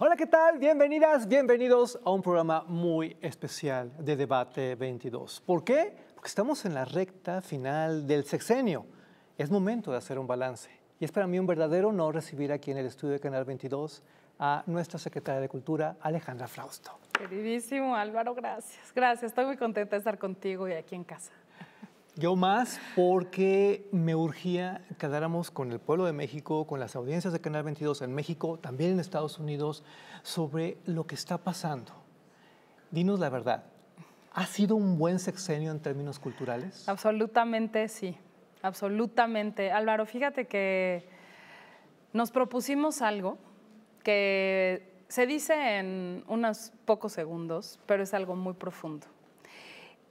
Hola, ¿qué tal? Bienvenidas, bienvenidos a un programa muy especial de Debate 22. ¿Por qué? Porque estamos en la recta final del sexenio. Es momento de hacer un balance. Y es para mí un verdadero honor recibir aquí en el estudio de Canal 22 a nuestra secretaria de Cultura, Alejandra Frausto. Queridísimo Álvaro, gracias. Gracias, estoy muy contenta de estar contigo y aquí en casa. Yo más porque me urgía que habláramos con el pueblo de México, con las audiencias de Canal 22 en México, también en Estados Unidos, sobre lo que está pasando. Dinos la verdad, ¿ha sido un buen sexenio en términos culturales? Absolutamente sí, absolutamente. Álvaro, fíjate que nos propusimos algo que se dice en unos pocos segundos, pero es algo muy profundo.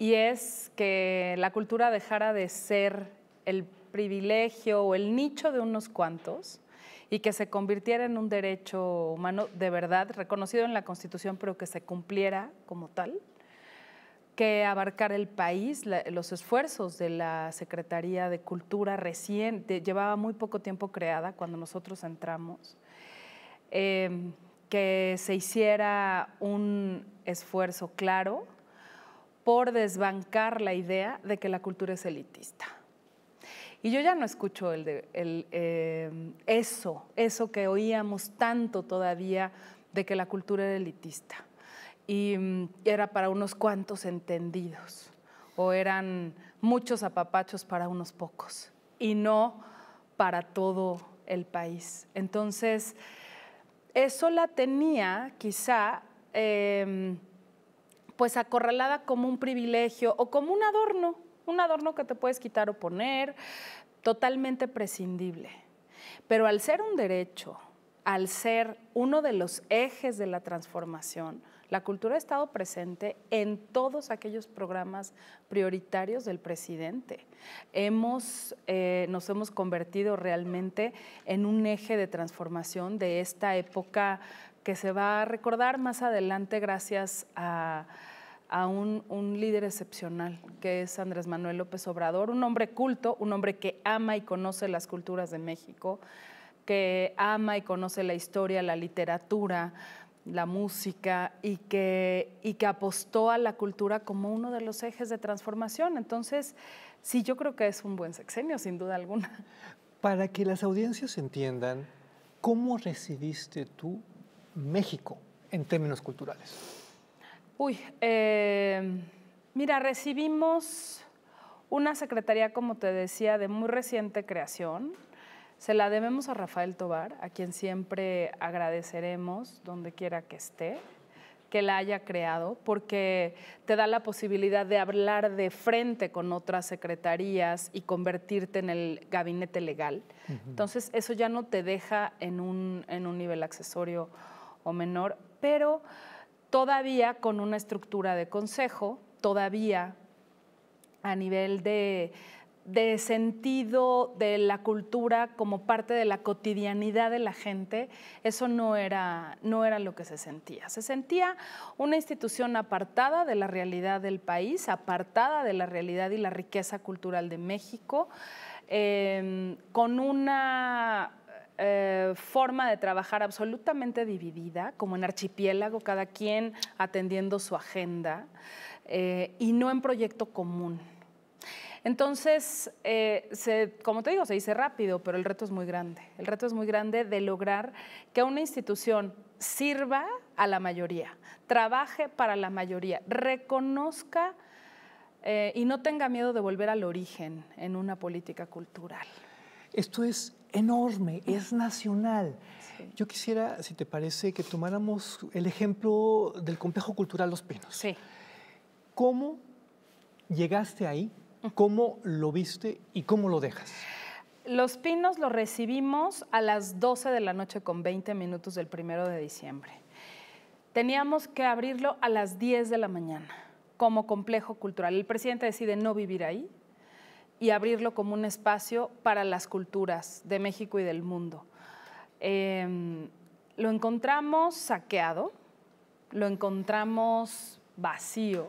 Y es que la cultura dejara de ser el privilegio o el nicho de unos cuantos y que se convirtiera en un derecho humano de verdad, reconocido en la Constitución, pero que se cumpliera como tal, que abarcar el país. Los esfuerzos de la Secretaría de Cultura llevaba muy poco tiempo creada cuando nosotros entramos, que se hiciera un esfuerzo claro por desbancar la idea de que la cultura es elitista. Y yo ya no escucho eso que oíamos tanto todavía de que la cultura era elitista y era para unos cuantos entendidos o eran muchos apapachos para unos pocos y no para todo el país. Entonces, eso la tenía quizá pues acorralada como un privilegio o como un adorno que te puedes quitar o poner, totalmente prescindible. Pero al ser un derecho, al ser uno de los ejes de la transformación, la cultura ha estado presente en todos aquellos programas prioritarios del presidente. Nos hemos convertido realmente en un eje de transformación de esta época que se va a recordar más adelante gracias a un líder excepcional, que es Andrés Manuel López Obrador, un hombre culto, un hombre que ama y conoce las culturas de México, que ama y conoce la historia, la literatura, la música y que apostó a la cultura como uno de los ejes de transformación. Entonces, sí, yo creo que es un buen sexenio, sin duda alguna. Para que las audiencias entiendan, ¿cómo recibiste tú México en términos culturales? Mira, recibimos una secretaría, como te decía, de muy reciente creación. Se la debemos a Rafael Tovar, a quien siempre agradeceremos donde quiera que esté, que la haya creado, porque te da la posibilidad de hablar de frente con otras secretarías y convertirte en el gabinete legal. Entonces, eso ya no te deja en un nivel accesorio o menor, pero todavía con una estructura de consejo, todavía a nivel de sentido de la cultura como parte de la cotidianidad de la gente, eso no era lo que se sentía. Se sentía una institución apartada de la realidad del país, apartada de la realidad y la riqueza cultural de México, con una forma de trabajar absolutamente dividida, como en archipiélago, cada quien atendiendo su agenda, y no en proyecto común. Entonces, como te digo, se dice rápido, pero el reto es muy grande. El reto es muy grande de lograr que una institución sirva a la mayoría, trabaje para la mayoría, reconozca y no tenga miedo de volver al origen en una política cultural. Esto es enorme, es nacional. Sí. Yo quisiera, si te parece, que tomáramos el ejemplo del Complejo Cultural Los Pinos. Sí. ¿Cómo llegaste ahí? ¿Cómo lo viste y cómo lo dejas? Los Pinos lo recibimos a las 12 de la noche con 20 minutos del 1 de diciembre. Teníamos que abrirlo a las 10 de la mañana como complejo cultural. El presidente decide no vivir ahí y abrirlo como un espacio para las culturas de México y del mundo. Lo encontramos saqueado, lo encontramos vacío.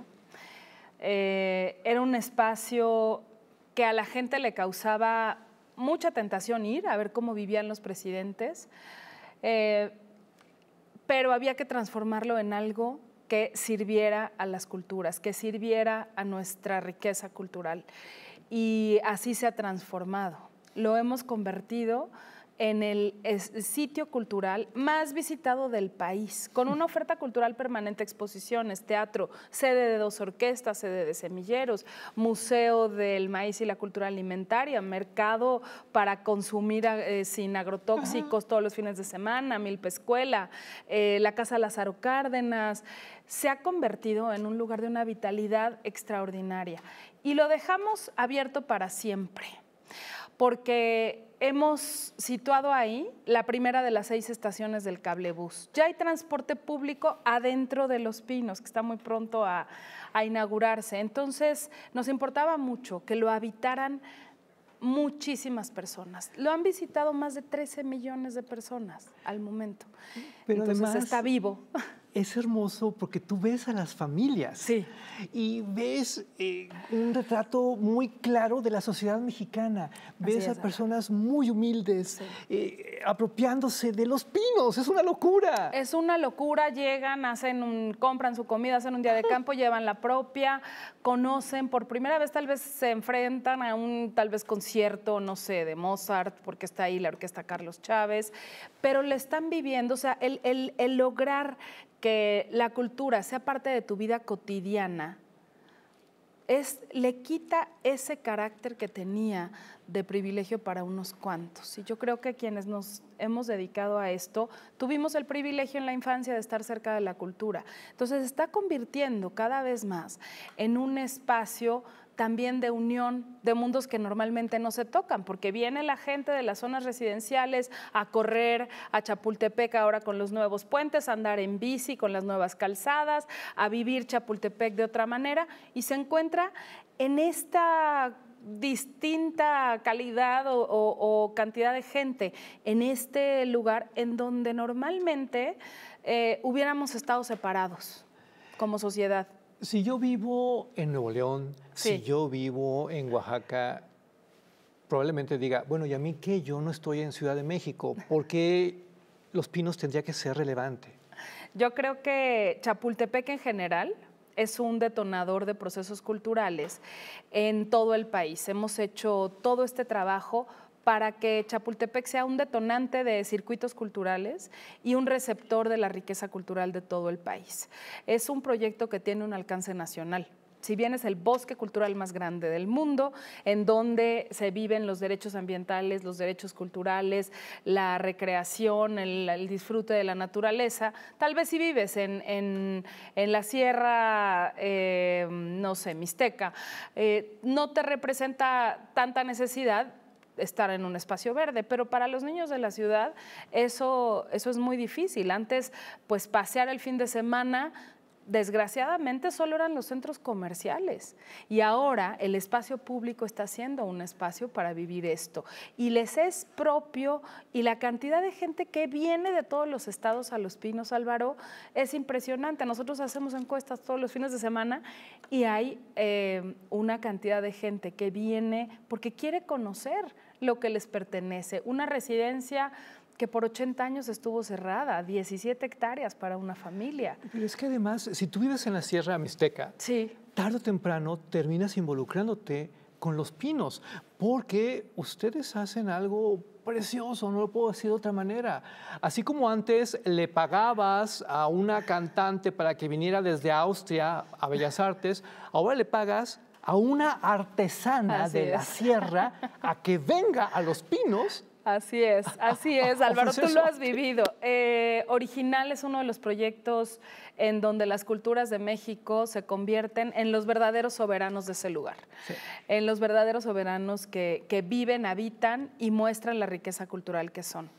Era un espacio que a la gente le causaba mucha tentación ir a ver cómo vivían los presidentes, pero había que transformarlo en algo que sirviera a las culturas, que sirviera a nuestra riqueza cultural. Y así se ha transformado. Lo hemos convertido en el sitio cultural más visitado del país, con una oferta cultural permanente, exposiciones, teatro, sede de 2 orquestas, sede de semilleros, museo del maíz y la cultura alimentaria, mercado para consumir sin agrotóxicos todos los fines de semana, Milpa Escuela, la Casa Lázaro Cárdenas. Se ha convertido en un lugar de una vitalidad extraordinaria y lo dejamos abierto para siempre, porque hemos situado ahí la primera de las 6 estaciones del cablebús. Ya hay transporte público adentro de Los Pinos, que está muy pronto a inaugurarse. Entonces, nos importaba mucho que lo habitaran muchísimas personas. Lo han visitado más de 13 millones de personas al momento. Pero entonces además, está vivo. Es hermoso porque tú ves a las familias, sí, y ves un retrato muy claro de la sociedad mexicana. Ves a personas muy humildes, sí, apropiándose de Los Pinos. Es una locura. Es una locura. Llegan, compran su comida, hacen un día de campo, llevan la propia, conocen por primera vez, tal vez se enfrentan a un concierto, no sé, de Mozart, porque está ahí la orquesta Carlos Chávez, pero le están viviendo. O sea, el lograr que la cultura sea parte de tu vida cotidiana, le quita ese carácter que tenía de privilegio para unos cuantos. Y yo creo que quienes nos hemos dedicado a esto, tuvimos el privilegio en la infancia de estar cerca de la cultura. Entonces se está convirtiendo cada vez más en un espacio también de unión de mundos que normalmente no se tocan, porque viene la gente de las zonas residenciales a correr a Chapultepec ahora con los nuevos puentes, a andar en bici con las nuevas calzadas, a vivir Chapultepec de otra manera, y se encuentra en esta distinta calidad o cantidad de gente en este lugar en donde normalmente hubiéramos estado separados como sociedad. Si yo vivo en Nuevo León, sí, si yo vivo en Oaxaca, probablemente diga, bueno, ¿y a mí qué? Yo no estoy en Ciudad de México. ¿Por qué Los Pinos tendría que ser relevante? Yo creo que Chapultepec en general es un detonador de procesos culturales en todo el país. Hemos hecho todo este trabajo para que Chapultepec sea un detonante de circuitos culturales y un receptor de la riqueza cultural de todo el país. Es un proyecto que tiene un alcance nacional. Si bien es el bosque cultural más grande del mundo, en donde se viven los derechos ambientales, los derechos culturales, la recreación, el disfrute de la naturaleza, tal vez si vives en la sierra, no sé, mixteca, no te representa tanta necesidad estar en un espacio verde, pero para los niños de la ciudad eso es muy difícil. Antes, pues pasear el fin de semana, desgraciadamente solo eran los centros comerciales, y ahora el espacio público está siendo un espacio para vivir esto y les es propio, y la cantidad de gente que viene de todos los estados a Los Pinos, Álvaro, es impresionante. Nosotros hacemos encuestas todos los fines de semana y hay una cantidad de gente que viene porque quiere conocer lo que les pertenece. Una residencia que por 80 años estuvo cerrada, 17 hectáreas para una familia. Pero es que además, si tú vives en la Sierra Mixteca, sí, tarde o temprano terminas involucrándote con Los Pinos, porque ustedes hacen algo precioso, no lo puedo decir de otra manera. Así como antes le pagabas a una cantante para que viniera desde Austria a Bellas Artes, ahora le pagas a una artesana de la sierra a que venga a Los Pinos. Así es, Álvaro, tú lo has vivido. Original es uno de los proyectos en donde las culturas de México se convierten en los verdaderos soberanos de ese lugar, sí, en los verdaderos soberanos que viven, habitan y muestran la riqueza cultural que son.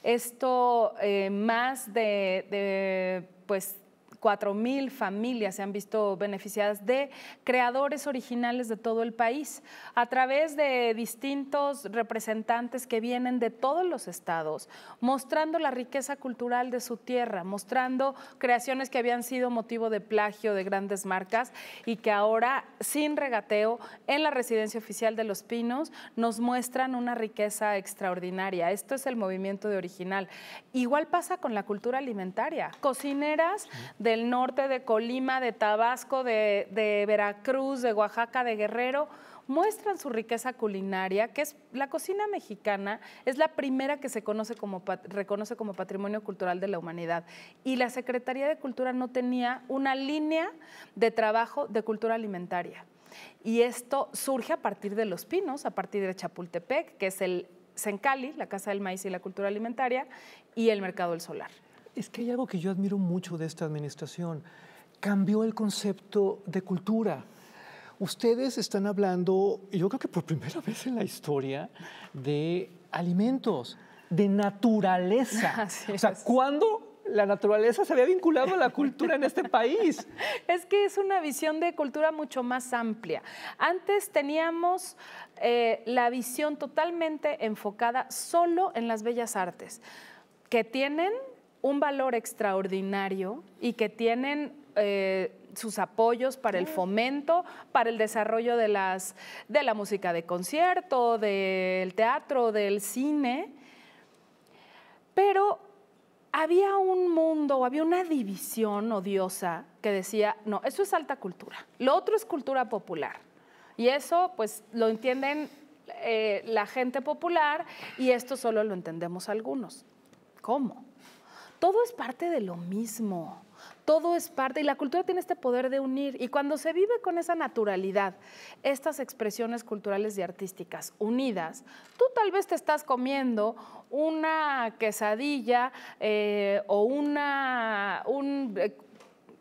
Esto, más de pues, 4,000 familias se han visto beneficiadas de creadores originales de todo el país, a través de distintos representantes que vienen de todos los estados, mostrando la riqueza cultural de su tierra, mostrando creaciones que habían sido motivo de plagio de grandes marcas y que ahora, sin regateo, en la Residencia Oficial de Los Pinos, nos muestran una riqueza extraordinaria. Esto es el movimiento de original. Igual pasa con la cultura alimentaria. Cocineras del norte, de Colima, de Tabasco, de Veracruz, de Oaxaca, de Guerrero, muestran su riqueza culinaria, que es la cocina mexicana, es la primera que se reconoce como Patrimonio Cultural de la Humanidad. Y la Secretaría de Cultura no tenía una línea de trabajo de cultura alimentaria. Y esto surge a partir de Los Pinos, a partir de Chapultepec, que es el Sencali, la Casa del Maíz y la Cultura Alimentaria, y el Mercado del Solar. Es que hay algo que yo admiro mucho de esta administración. Cambió el concepto de cultura. Ustedes están hablando, yo creo que por primera vez en la historia, de alimentos, de naturaleza. Así o sea, es. ¿cuándo la naturaleza se había vinculado a la cultura en este país? Es que es una visión de cultura mucho más amplia. Antes teníamos la visión totalmente enfocada solo en las bellas artes, que tienen un valor extraordinario y que tienen sus apoyos para el fomento, para el desarrollo de la música de concierto, del teatro, del cine, pero había un mundo, había una división odiosa que decía, no, eso es alta cultura, lo otro es cultura popular. Y eso, pues, lo entienden la gente popular y esto solo lo entendemos algunos. ¿Cómo? Todo es parte de lo mismo, todo es parte, y la cultura tiene este poder de unir, y cuando se vive con esa naturalidad, estas expresiones culturales y artísticas unidas, tú tal vez te estás comiendo una quesadilla o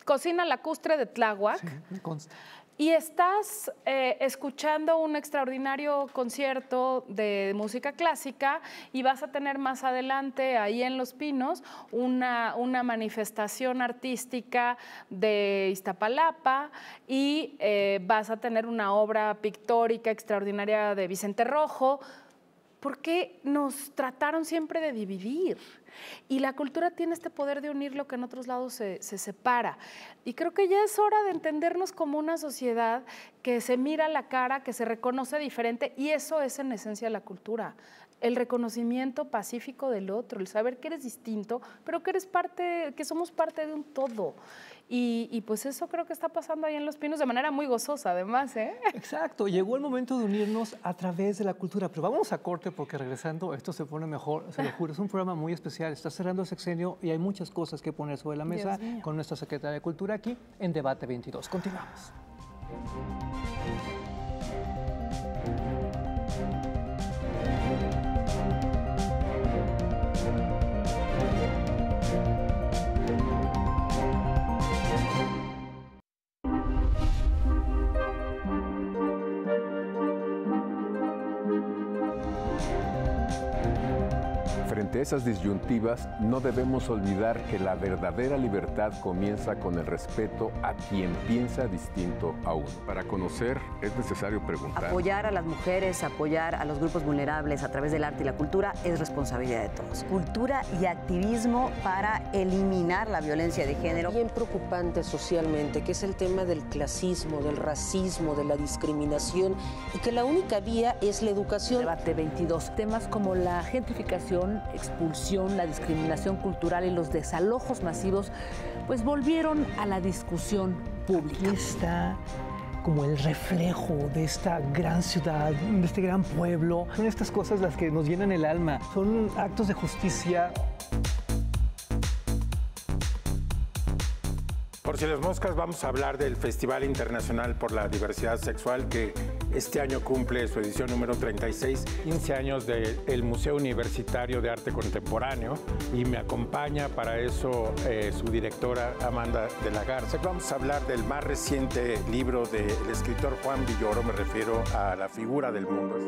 cocina lacustre de Tláhuac. Sí, me consta. Y estás escuchando un extraordinario concierto de música clásica y vas a tener más adelante, ahí en Los Pinos, una manifestación artística de Iztapalapa y vas a tener una obra pictórica extraordinaria de Vicente Rojo. ¿Por qué nos trataron siempre de dividir? Y la cultura tiene este poder de unir lo que en otros lados se separa. Y creo que ya es hora de entendernos como una sociedad que se mira a la cara, que se reconoce diferente, y eso es en esencia la cultura. El reconocimiento pacífico del otro, el saber que eres distinto, pero que eres parte, que somos parte de un todo. Y pues eso creo que está pasando ahí en Los Pinos de manera muy gozosa, además, ¿eh? Exacto, llegó el momento de unirnos a través de la cultura, pero vamos a corte porque regresando esto se pone mejor, se lo juro, es un programa muy especial, está cerrando el sexenio y hay muchas cosas que poner sobre la mesa con nuestra secretaria de Cultura aquí en Debate 22. Continuamos. Frente a esas disyuntivas, no debemos olvidar que la verdadera libertad comienza con el respeto a quien piensa distinto a uno. Para conocer es necesario preguntar. Apoyar a las mujeres, apoyar a los grupos vulnerables a través del arte y la cultura es responsabilidad de todos. Cultura y activismo para eliminar la violencia de género. Bien preocupante socialmente, que es el tema del clasismo, del racismo, de la discriminación, y que la única vía es la educación. Debate 22. Temas como la gentrificación, expulsión, la discriminación cultural y los desalojos masivos, pues volvieron a la discusión pública. Aquí está como el reflejo de esta gran ciudad, de este gran pueblo. Son estas cosas las que nos llenan el alma, son actos de justicia. Por si las moscas, vamos a hablar del Festival Internacional por la Diversidad Sexual, que este año cumple su edición número 36, 15 años del Museo Universitario de Arte Contemporáneo, y me acompaña para eso su directora Amanda de la Garza. Vamos a hablar del más reciente libro del escritor Juan Villoro, me refiero a La figura del mundo.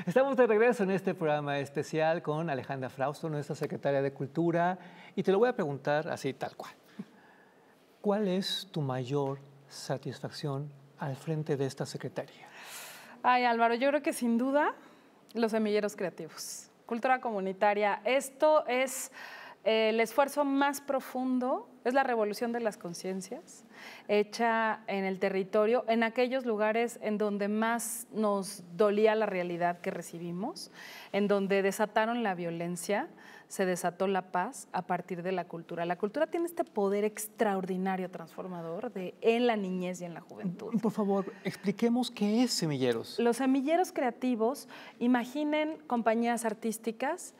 Estamos de regreso en este programa especial con Alejandra Frausto, nuestra secretaria de Cultura, y te lo voy a preguntar así tal cual. ¿Cuál es tu mayor satisfacción al frente de esta secretaría? Ay, Álvaro, yo creo que sin duda los semilleros creativos, cultura comunitaria. Esto es el esfuerzo más profundo, es la revolución de las conciencias, hecha en el territorio, en aquellos lugares en donde más nos dolía la realidad que recibimos, en donde desataron la violencia, se desató la paz a partir de la cultura. La cultura tiene este poder extraordinario transformador en la niñez y en la juventud. Por favor, expliquemos qué es Semilleros. Los semilleros creativos, imaginen compañías artísticas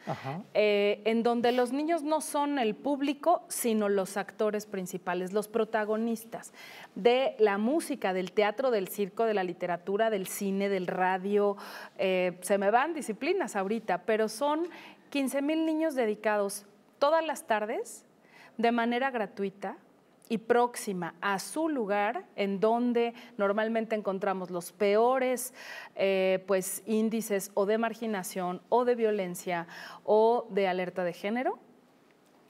en donde los niños no son el público, sino los actores principales, los protagonistas de la música, del teatro, del circo, de la literatura, del cine, del radio. Se me van disciplinas ahorita, pero son 15,000 niños dedicados todas las tardes de manera gratuita y próxima a su lugar, en donde normalmente encontramos los peores índices o de marginación o de violencia o de alerta de género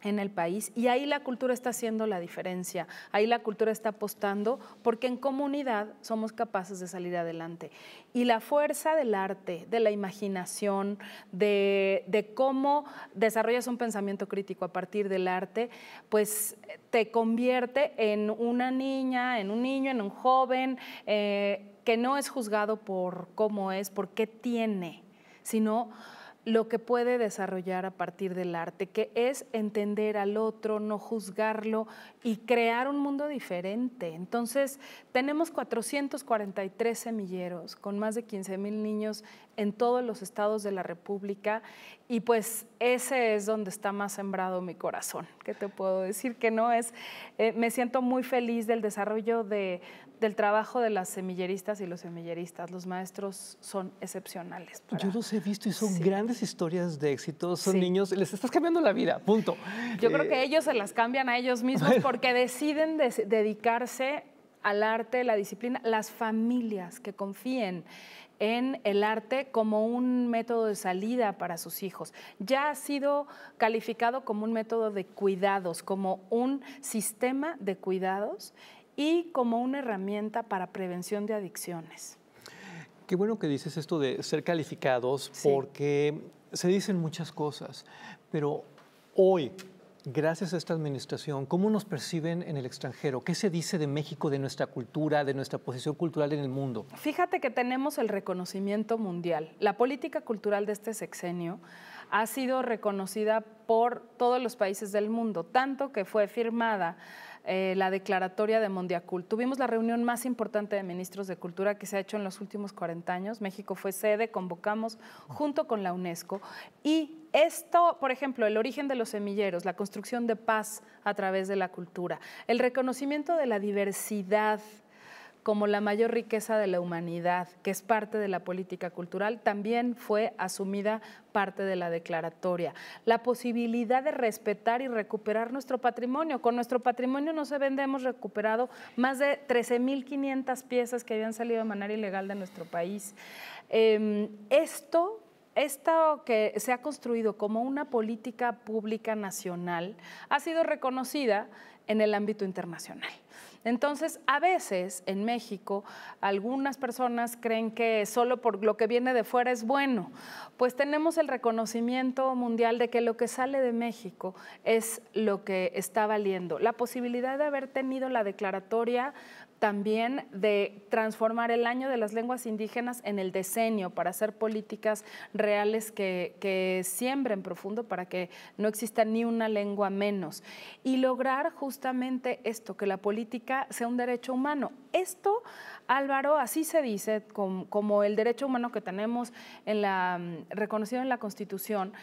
en el país, y ahí la cultura está haciendo la diferencia, ahí la cultura está apostando, porque en comunidad somos capaces de salir adelante. Y la fuerza del arte, de la imaginación, de cómo desarrollas un pensamiento crítico a partir del arte, pues te convierte en una niña, en un niño, en un joven, que no es juzgado por cómo es, por qué tiene, sino lo que puede desarrollar a partir del arte, que es entender al otro, no juzgarlo y crear un mundo diferente. Entonces, tenemos 443 semilleros con más de 15,000 niños en todos los estados de la República, y pues ese es donde está más sembrado mi corazón. ¿Qué te puedo decir? Que no es, me siento muy feliz del desarrollo del trabajo de las semilleristas y los semilleristas. Los maestros son excepcionales. Yo los he visto y son grandes historias de éxito. Son niños, les estás cambiando la vida, punto. Yo creo que ellos se las cambian a ellos mismos porque deciden dedicarse al arte, la disciplina. Las familias que confíen en el arte como un método de salida para sus hijos. Ya ha sido calificado como un método de cuidados, como un sistema de cuidados y como una herramienta para prevención de adicciones. Qué bueno que dices esto de ser calificados, porque se dicen muchas cosas, pero hoy, gracias a esta administración, ¿cómo nos perciben en el extranjero? ¿Qué se dice de México, de nuestra cultura, de nuestra posición cultural en el mundo? Fíjate que tenemos el reconocimiento mundial. La política cultural de este sexenio ha sido reconocida por todos los países del mundo, tanto que fue firmada la declaratoria de Mondiacult. Tuvimos la reunión más importante de ministros de cultura que se ha hecho en los últimos 40 años. México fue sede, convocamos junto con la UNESCO. Y esto, por ejemplo, el origen de los semilleros, la construcción de paz a través de la cultura, el reconocimiento de la diversidad como la mayor riqueza de la humanidad, que es parte de la política cultural, también fue asumida parte de la declaratoria. La posibilidad de respetar y recuperar nuestro patrimonio. Con nuestro patrimonio no se vende, hemos recuperado más de 13,500 piezas que habían salido de manera ilegal de nuestro país. Esto que se ha construido como una política pública nacional ha sido reconocida en el ámbito internacional. Entonces, a veces en México, algunas personas creen que solo por lo que viene de fuera es bueno. Pues tenemos el reconocimiento mundial de que lo que sale de México es lo que está valiendo. La posibilidad de haber tenido la declaratoria también de transformar el año de las lenguas indígenas en el decenio para hacer políticas reales que siembren profundo para que no exista ni una lengua menos y lograr justamente esto, que la política sea un derecho humano. Esto, Álvaro, así se dice como el derecho humano que tenemos reconocido en la Constitución.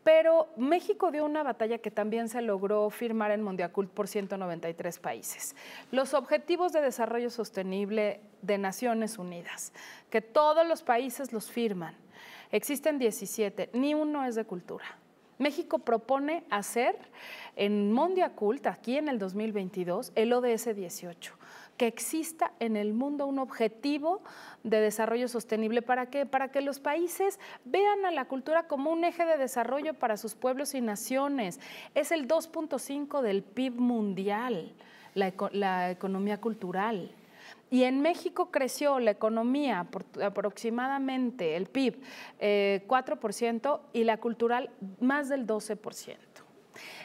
Pero México dio una batalla que también se logró firmar en Mondiacult por 193 países. Los Objetivos de Desarrollo Sostenible de Naciones Unidas, que todos los países los firman. Existen 17, ni uno es de cultura. México propone hacer en Mondiacult, aquí en el 2022, el ODS 18. que exista en el mundo un objetivo de desarrollo sostenible. ¿Para qué? Para que los países vean a la cultura como un eje de desarrollo para sus pueblos y naciones. Es el 2.5 del PIB mundial, la economía cultural. Y en México creció la economía aproximadamente, el PIB, 4% y la cultural más del 12%.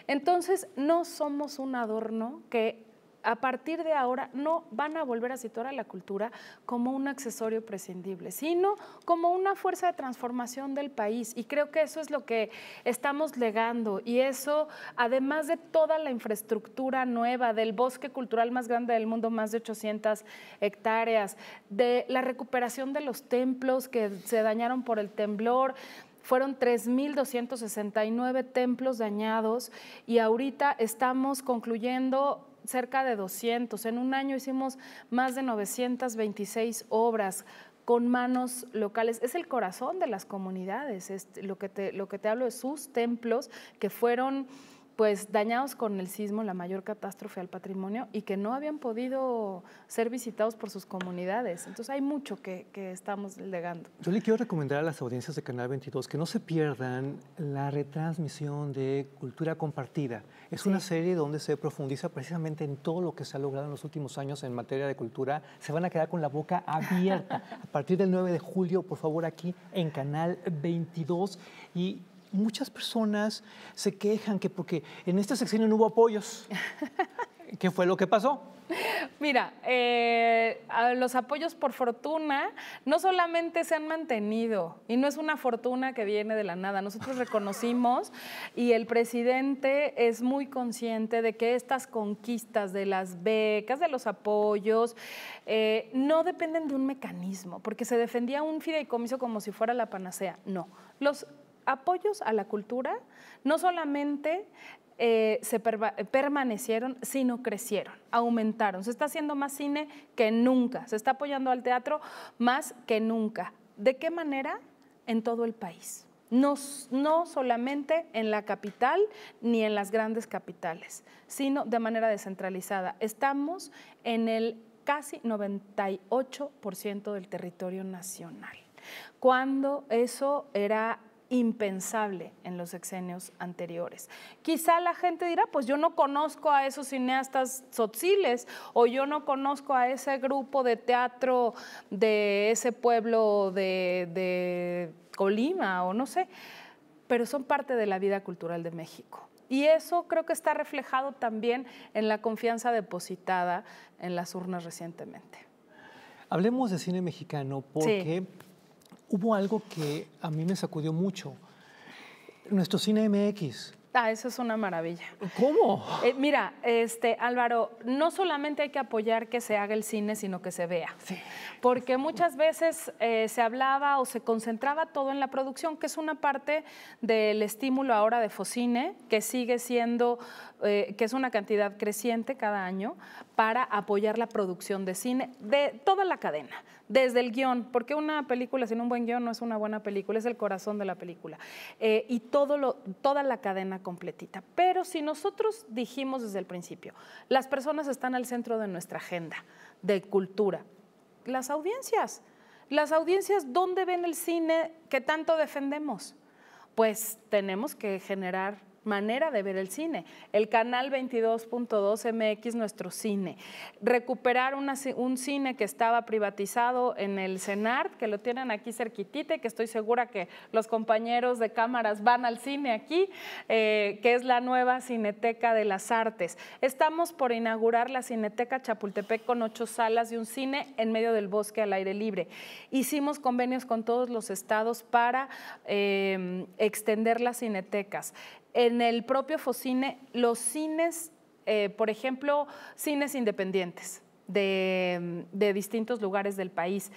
Entonces, no somos un adorno que a partir de ahora no van a volver a situar a la cultura como un accesorio prescindible, sino como una fuerza de transformación del país. Y creo que eso es lo que estamos legando. Y eso, además de toda la infraestructura nueva, del bosque cultural más grande del mundo, más de 800 hectáreas, de la recuperación de los templos que se dañaron por el temblor. Fueron 3.269 templos dañados y ahorita estamos concluyendo cerca de 200. En un año hicimos más de 926 obras con manos locales. Es el corazón de las comunidades. Lo que te hablo de sus templos que fueron pues dañados con el sismo, la mayor catástrofe al patrimonio, y que no habían podido ser visitados por sus comunidades. Entonces hay mucho que estamos legando. Yo le quiero recomendar a las audiencias de Canal 22 que no se pierdan la retransmisión de Cultura Compartida. Es una serie donde se profundiza precisamente en todo lo que se ha logrado en los últimos años en materia de cultura. Se van a quedar con la boca abierta. A partir del 9 de julio, por favor, aquí en Canal 22. Y muchas personas se quejan que porque en este sexenio no hubo apoyos. ¿Qué fue lo que pasó? Mira, los apoyos por fortuna no solamente se han mantenido y no es una fortuna que viene de la nada. Nosotros reconocimos y el presidente es muy consciente de que estas conquistas de las becas, de los apoyos, no dependen de un mecanismo, porque se defendía un fideicomiso como si fuera la panacea. No, los apoyos a la cultura no solamente permanecieron, sino crecieron, aumentaron. Se está haciendo más cine que nunca, se está apoyando al teatro más que nunca. ¿De qué manera? En todo el país. No solamente en la capital ni en las grandes capitales, sino de manera descentralizada. Estamos en el casi 98% del territorio nacional, cuando eso era impensable en los sexenios anteriores. Quizá la gente dirá, pues yo no conozco a esos cineastas tzotziles o yo no conozco a ese grupo de teatro de ese pueblo de Colima o no sé, pero son parte de la vida cultural de México. Y eso creo que está reflejado también en la confianza depositada en las urnas recientemente. Hablemos de cine mexicano porque hubo algo que a mí me sacudió mucho. Nuestro cine MX. Eso es una maravilla. ¿Cómo? Mira, Álvaro, no solamente hay que apoyar que se haga el cine, sino que se vea. Sí. Porque muchas veces se hablaba o se concentraba todo en la producción, que es una parte del estímulo ahora de Focine, que sigue siendo, que es una cantidad creciente cada año, para apoyar la producción de cine de toda la cadena, desde el guión, porque una película sin un buen guión no es una buena película, es el corazón de la película, y toda la cadena completita. Pero si nosotros dijimos desde el principio, las personas están al centro de nuestra agenda de cultura, las audiencias, ¿dónde ven el cine que tanto defendemos? Pues tenemos que generar manera de ver el cine. El canal 22.2 MX, nuestro cine. Recuperar un cine que estaba privatizado en el CENART, que lo tienen aquí cerquitita, que estoy segura que los compañeros de cámaras van al cine aquí, que es la nueva Cineteca de las Artes. Estamos por inaugurar la Cineteca Chapultepec con 8 salas y un cine en medio del bosque al aire libre. Hicimos convenios con todos los estados para extender las cinetecas. En el propio Focine, los cines, por ejemplo, cines independientes de distintos lugares del país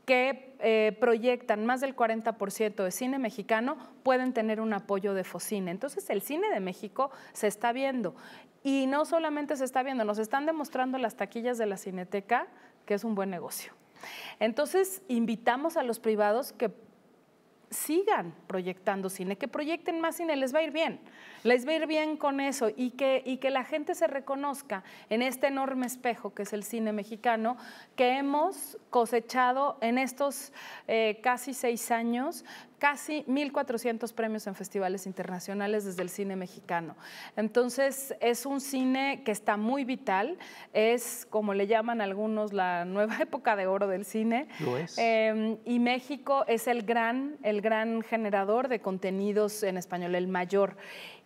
que proyectan más del 40% de cine mexicano, pueden tener un apoyo de Focine. Entonces, el cine de México se está viendo. Y no solamente se está viendo, nos están demostrando las taquillas de la Cineteca que es un buen negocio. Entonces, invitamos a los privados que sigan proyectando cine, que proyecten más cine, les va a ir bien. Les va a ir bien con eso y que la gente se reconozca en este enorme espejo que es el cine mexicano, que hemos cosechado en estos casi 6 años, casi 1,400 premios en festivales internacionales desde el cine mexicano. Entonces, es un cine que está muy vital, es, como le llaman algunos, la nueva época de oro del cine. Lo es. Y México es el gran generador de contenidos en español, el mayor.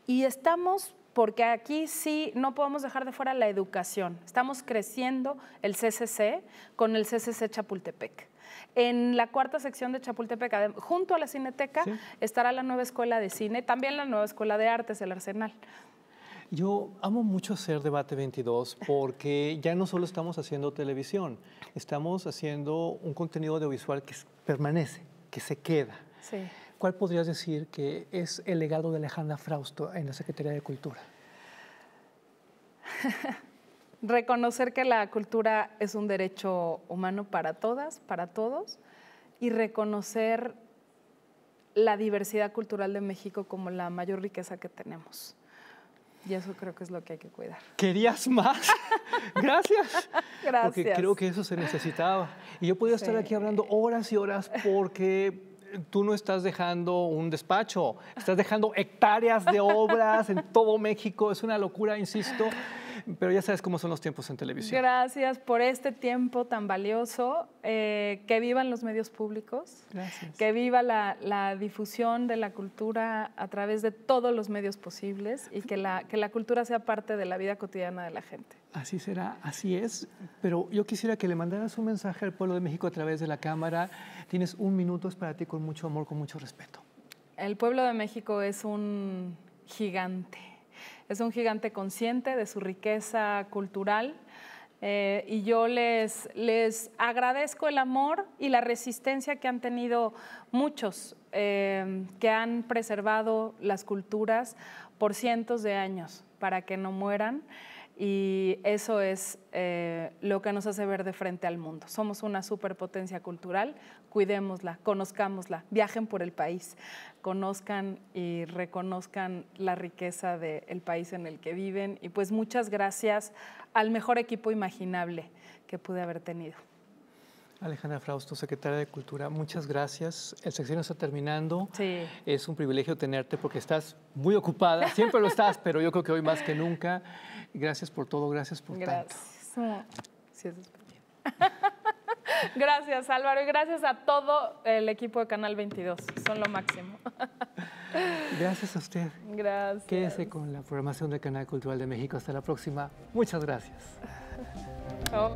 Y estamos, porque aquí sí no podemos dejar de fuera la educación. Estamos creciendo el CCC con el CCC Chapultepec. En la 4ª sección de Chapultepec, junto a la Cineteca, sí, estará la nueva escuela de cine, también la nueva escuela de artes, el Arsenal. Yo amo mucho hacer Debate 22 porque ya no solo estamos haciendo televisión, estamos haciendo un contenido audiovisual que permanece, que se queda. Sí. ¿Cuál podrías decir que es el legado de Alejandra Frausto en la Secretaría de Cultura? Reconocer que la cultura es un derecho humano para todas, para todos, y reconocer la diversidad cultural de México como la mayor riqueza que tenemos. Y eso creo que es lo que hay que cuidar. ¿Querías más? Gracias. Gracias. Porque creo que eso se necesitaba. Y yo podía estar aquí hablando horas y horas porque tú no estás dejando un despacho, estás dejando hectáreas de obras en todo México. Es una locura, insisto. Pero ya sabes cómo son los tiempos en televisión. Gracias por este tiempo tan valioso. Que vivan los medios públicos. Gracias. Que viva la difusión de la cultura a través de todos los medios posibles y que la cultura sea parte de la vida cotidiana de la gente. Así será, así es. Pero yo quisiera que le mandaras un mensaje al pueblo de México a través de la cámara. Tienes 1 minuto, es para ti con mucho amor, con mucho respeto. El pueblo de México es un gigante. Es un gigante consciente de su riqueza cultural y yo les agradezco el amor y la resistencia que han tenido muchos que han preservado las culturas por cientos de años para que no mueran. Y eso es lo que nos hace ver de frente al mundo. Somos una superpotencia cultural, cuidémosla, conozcámosla, viajen por el país, conozcan y reconozcan la riqueza del país en el que viven. Y pues muchas gracias al mejor equipo imaginable que pude haber tenido. Alejandra Frausto, secretaria de Cultura, muchas gracias. El sexenio está terminando. Sí. Es un privilegio tenerte porque estás muy ocupada. Siempre lo estás, pero yo creo que hoy más que nunca. Gracias por todo, gracias por tanto. Sí, eso es bien. Gracias, Álvaro, y gracias a todo el equipo de Canal 22. Son lo máximo. Gracias a usted. Gracias. Quédese con la programación del Canal Cultural de México. Hasta la próxima. Muchas gracias. Chao.